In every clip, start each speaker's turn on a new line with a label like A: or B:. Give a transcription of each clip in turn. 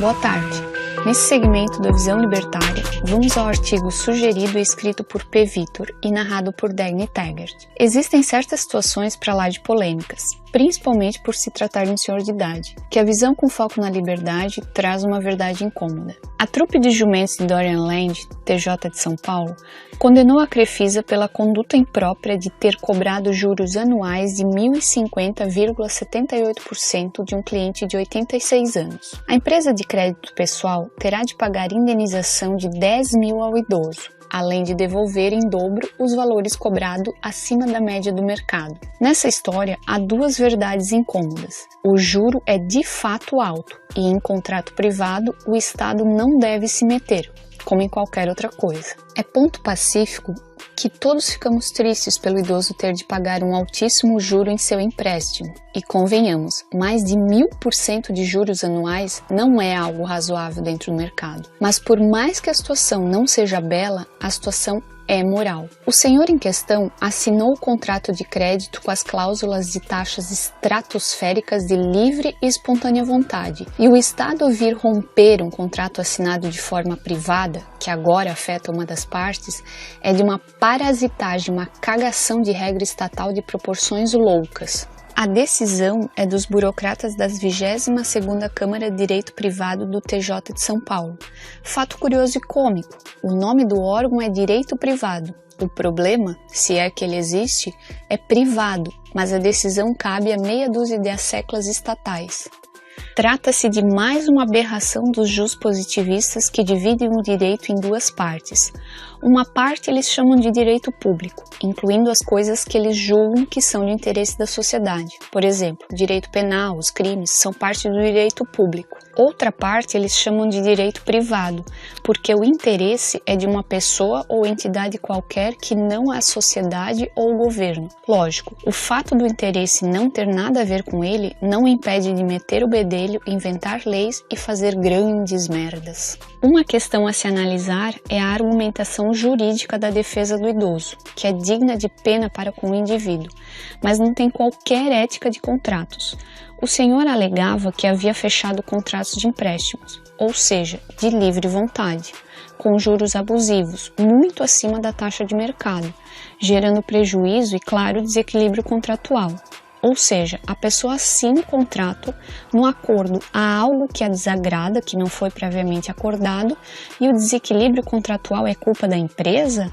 A: Boa tarde. Nesse segmento da Visão Libertária, vamos ao artigo sugerido e escrito por P. Vitor e narrado por Dagny Taggart. Existem certas situações para lá de polêmicas, principalmente por se tratar de um senhor de idade, que a visão com foco na liberdade traz uma verdade incômoda. A trupe de jumentos de Dorian Land, TJ de São Paulo, condenou a Crefisa pela conduta imprópria de ter cobrado juros anuais de 1.050,78% de um cliente de 86 anos. A empresa de crédito pessoal terá de pagar indenização de 10 mil ao idoso, além de devolver em dobro os valores cobrados acima da média do mercado. Nessa história, há duas verdades incômodas. O juro é de fato alto e em contrato privado o Estado não deve se meter, como em qualquer outra coisa. É ponto pacífico que todos ficamos tristes pelo idoso ter de pagar um altíssimo juro em seu empréstimo. E convenhamos, mais de 1000% de juros anuais não é algo razoável dentro do mercado. Mas por mais que a situação não seja bela, a situação é moral. O senhor em questão assinou o contrato de crédito com as cláusulas de taxas estratosféricas de livre e espontânea vontade, e o Estado vir romper um contrato assinado de forma privada, que agora afeta uma das partes, é de uma parasitagem, uma cagação de regra estatal de proporções loucas. A decisão é dos burocratas da 22ª Câmara de Direito Privado do TJ de São Paulo. Fato curioso e cômico, o nome do órgão é Direito Privado. O problema, se é que ele existe, é privado, mas a decisão cabe a meia dúzia de asseclas estatais. Trata-se de mais uma aberração dos juspositivistas que dividem o direito em duas partes. Uma parte eles chamam de direito público, incluindo as coisas que eles julgam que são de interesse da sociedade. Por exemplo, direito penal, os crimes, são parte do direito público. Outra parte eles chamam de direito privado, porque o interesse é de uma pessoa ou entidade qualquer que não a sociedade ou o governo. Lógico, o fato do interesse não ter nada a ver com ele não impede de meter o bedelho, inventar leis e fazer grandes merdas. Uma questão a se analisar é a argumentação jurídica da defesa do idoso, que é digna de pena para com o indivíduo, mas não tem qualquer ética de contratos. O senhor alegava que havia fechado contratos de empréstimos, ou seja, de livre vontade, com juros abusivos, muito acima da taxa de mercado, gerando prejuízo e, claro, desequilíbrio contratual. Ou seja, a pessoa assina o contrato no acordo a algo que a desagrada, que não foi previamente acordado, e o desequilíbrio contratual é culpa da empresa?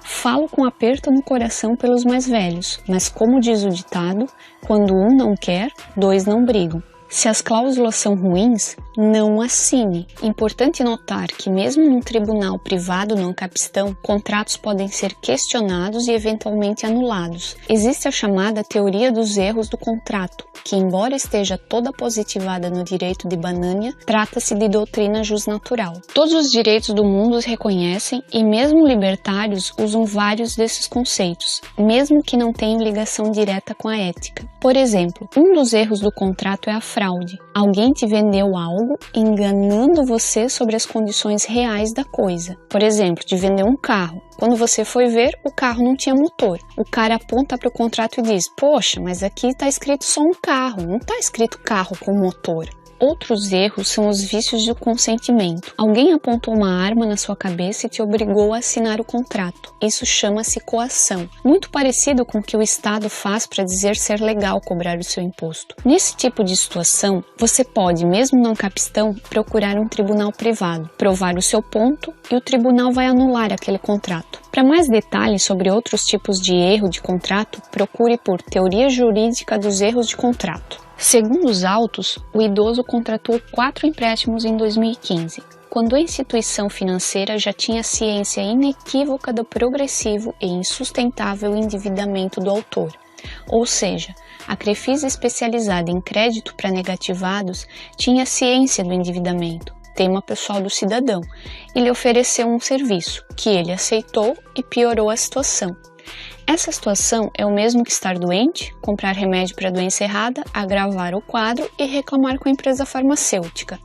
A: Falo com aperto no coração pelos mais velhos, mas como diz o ditado, quando um não quer, dois não brigam. Se as cláusulas são ruins, não assine. Importante notar que mesmo num tribunal privado não capistão, contratos podem ser questionados e eventualmente anulados. Existe a chamada teoria dos erros do contrato, que embora esteja toda positivada no direito de Banania, trata-se de doutrina jusnatural. Todos os direitos do mundo os reconhecem e mesmo libertários usam vários desses conceitos, mesmo que não tenham ligação direta com a ética. Por exemplo, um dos erros do contrato é a fraude. Alguém te vendeu algo enganando você sobre as condições reais da coisa. Por exemplo, te vendeu um carro. Quando você foi ver, o carro não tinha motor. O cara aponta para o contrato e diz: poxa, mas aqui está escrito só um carro, não está escrito carro com motor. Outros erros são os vícios do consentimento. Alguém apontou uma arma na sua cabeça e te obrigou a assinar o contrato. Isso chama-se coação, muito parecido com o que o Estado faz para dizer ser legal cobrar o seu imposto. Nesse tipo de situação, você pode, mesmo não capistão, procurar um tribunal privado, provar o seu ponto e o tribunal vai anular aquele contrato. Para mais detalhes sobre outros tipos de erro de contrato, procure por Teoria Jurídica dos Erros de Contrato. Segundo os autos, o idoso contratou 4 empréstimos em 2015, quando a instituição financeira já tinha ciência inequívoca do progressivo e insustentável endividamento do autor. Ou seja, a Crefisa especializada em crédito para negativados tinha ciência do endividamento, tema pessoal do cidadão, e lhe ofereceu um serviço, que ele aceitou e piorou a situação. Essa situação é o mesmo que estar doente, comprar remédio para a doença errada, agravar o quadro e reclamar com a empresa farmacêutica.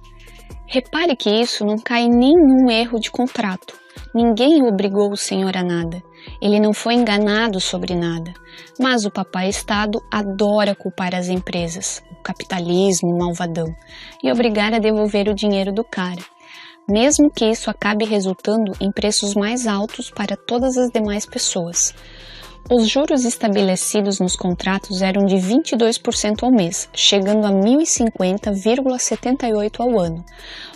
A: Repare que isso não cai em nenhum erro de contrato. Ninguém obrigou o senhor a nada. Ele não foi enganado sobre nada. Mas o papai Estado adora culpar as empresas, o capitalismo malvadão, e obrigar a devolver o dinheiro do cara, mesmo que isso acabe resultando em preços mais altos para todas as demais pessoas. Os juros estabelecidos nos contratos eram de 22% ao mês, chegando a 1.050,78 ao ano,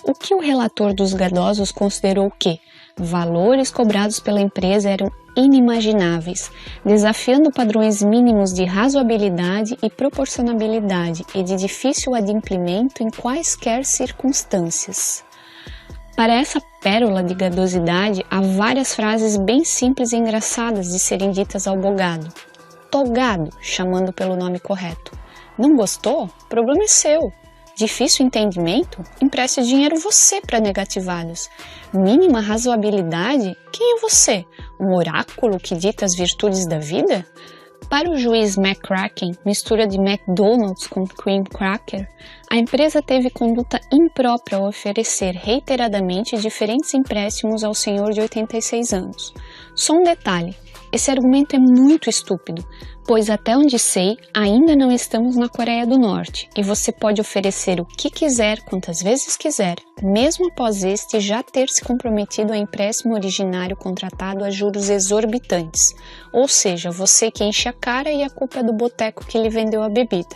A: o que o relator dos gadosos considerou que valores cobrados pela empresa eram inimagináveis, desafiando padrões mínimos de razoabilidade e proporcionalidade e de difícil adimplemento em quaisquer circunstâncias. Para essa pérola de gadosidade, há várias frases bem simples e engraçadas de serem ditas ao bogado. Togado, chamando pelo nome correto. Não gostou? Problema é seu. Difícil entendimento? Empreste dinheiro você para negativados. Mínima razoabilidade? Quem é você? Um oráculo que dita as virtudes da vida? Para o juiz McCracken, mistura de McDonald's com cream cracker, a empresa teve conduta imprópria ao oferecer reiteradamente diferentes empréstimos ao senhor de 86 anos. Só um detalhe, esse argumento é muito estúpido, pois até onde sei, ainda não estamos na Coreia do Norte e você pode oferecer o que quiser, quantas vezes quiser, mesmo após este já ter se comprometido a empréstimo originário contratado a juros exorbitantes, ou seja, você que enche a cara e a culpa é do boteco que lhe vendeu a bebida.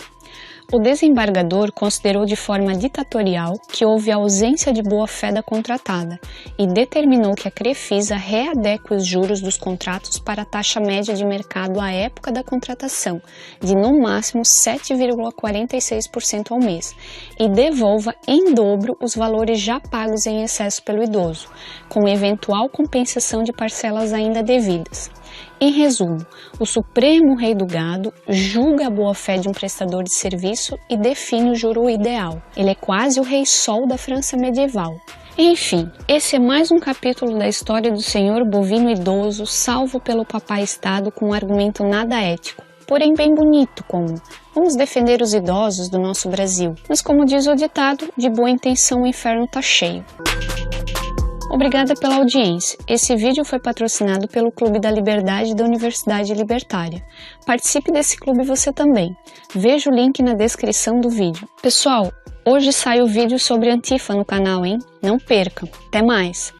A: O desembargador considerou de forma ditatorial que houve ausência de boa-fé da contratada e determinou que a Crefisa readeque os juros dos contratos para a taxa média de mercado à época da contratação, de no máximo 7,46% ao mês, e devolva em dobro os valores já pagos em excesso pelo idoso, com eventual compensação de parcelas ainda devidas. Em resumo, o Supremo Rei do Gado julga a boa-fé de um prestador de serviço e define o juro ideal. Ele é quase o Rei Sol da França medieval. Enfim, esse é mais um capítulo da história do senhor bovino idoso salvo pelo papai Estado com um argumento nada ético, porém bem bonito, como vamos defender os idosos do nosso Brasil. Mas como diz o ditado, de boa intenção o inferno tá cheio. Obrigada pela audiência. Esse vídeo foi patrocinado pelo Clube da Liberdade da Universidade Libertária. Participe desse clube você também. Veja o link na descrição do vídeo. Pessoal, hoje sai o vídeo sobre Antifa no canal, hein? Não percam. Até mais!